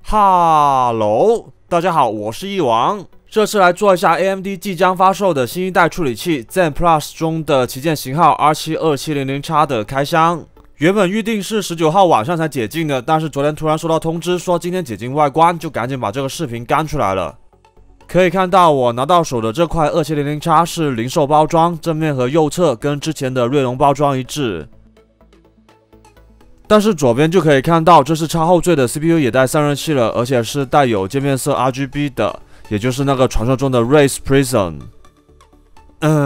哈喽，大家好，我是一王。这次来做一下 AMD 即将发售的新一代处理器 Zen Plus 中的旗舰型号 R72700X 的开箱。原本预定是19号晚上才解禁的，但是昨天突然收到通知说今天解禁外观，就赶紧把这个视频干出来了。可以看到我拿到手的这块 2700X 是零售包装，正面和右侧跟之前的锐龙包装一致。但是左边就可以看到，这是超后缀的 CPU 也带散热器了，而且是带有渐变色 RGB 的，也就是那个传说中的 Race Prism。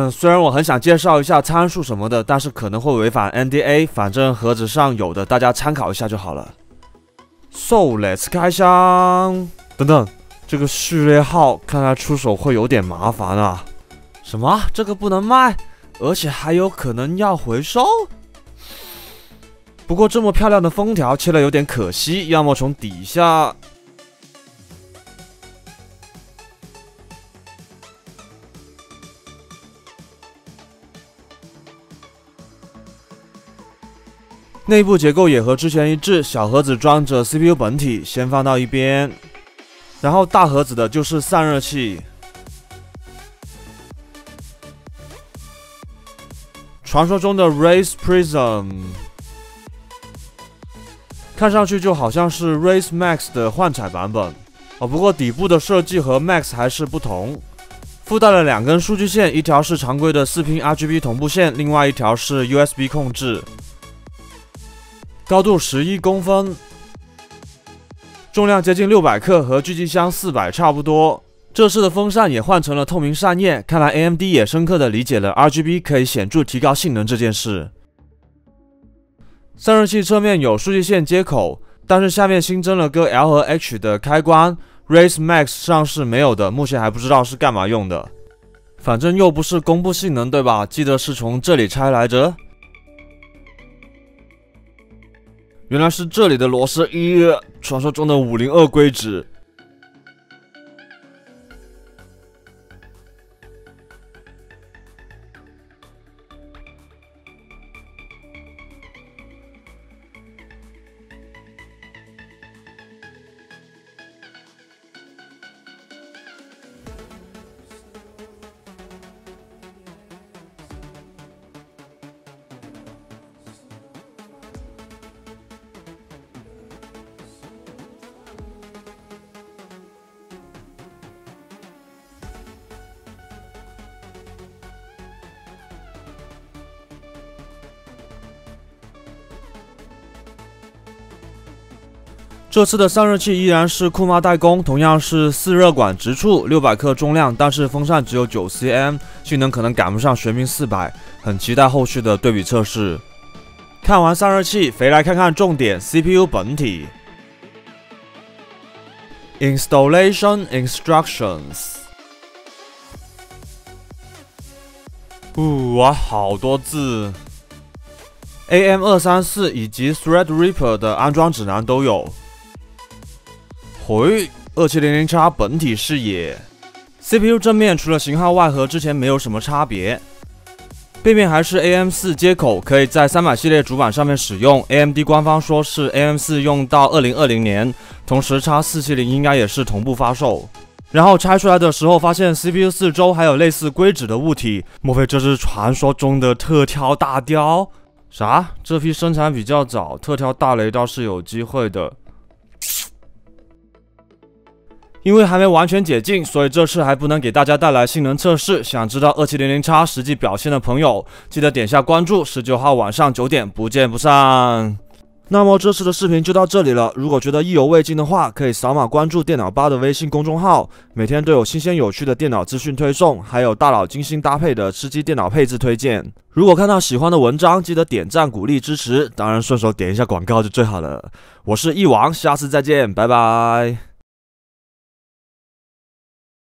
虽然我很想介绍一下参数什么的，但是可能会违反 NDA， 反正盒子上有的，大家参考一下就好了。So let's 开箱。等等，这个序列号看来出手会有点麻烦啊。什么？这个不能卖，而且还有可能要回收？不过这么漂亮的封条切了有点可惜，要么从底下。内部结构也和之前一致，小盒子装着 CPU 本体，先放到一边。然后大盒子的就是散热器。传说中的 Race Prism。看上去就好像是 Race Max 的幻彩版本不过底部的设计和 Max 还是不同，附带了2根数据线，一条是常规的4拼 RGB 同步线，另外一条是 USB 控制。高度11公分，重量接近600克，和聚集箱400差不多。这次的风扇也换成了透明扇叶，看来 AMD 也深刻地理解了 RGB 可以显著提高性能这件事。散热器侧面有数据线接口，但是下面新增了个 L 和 H 的开关 ，Race Max 上是没有的，目前还不知道是干嘛用的。反正又不是公布性能，对吧？记得是从这里拆来着。原来是这里的螺丝，传说中的502硅脂。这次的散热器依然是酷妈代工，同样是4热管直触，600克重量，但是风扇只有9cm， 性能可能赶不上玄冥400，很期待后续的对比测试。看完散热器，肥来看看重点 CPU 本体。Installation Instructions。哇，好多字。AM234 以及 Threadripper 的安装指南都有。2700X 本体视野 CPU 正面除了型号外和之前没有什么差别，背面还是 AM4 接口，可以在300系列主板上面使用。 AMD 官方说是 AM4 用到2020年，同时 X470 应该也是同步发售。然后拆出来的时候发现 CPU 四周还有类似硅脂的物体，莫非这是传说中的特挑大雕？啥？这批生产比较早，特挑大雷倒是有机会的。因为还没完全解禁，所以这次还不能给大家带来性能测试。想知道2700X 实际表现的朋友，记得点下关注。19号晚上9点，不见不散。那么这次的视频就到这里了。如果觉得意犹未尽的话，可以扫码关注电脑吧的微信公众号，每天都有新鲜有趣的电脑资讯推送，还有大佬精心搭配的吃鸡电脑配置推荐。如果看到喜欢的文章，记得点赞鼓励支持，当然顺手点一下广告就最好了。我是一王，下次再见，拜拜。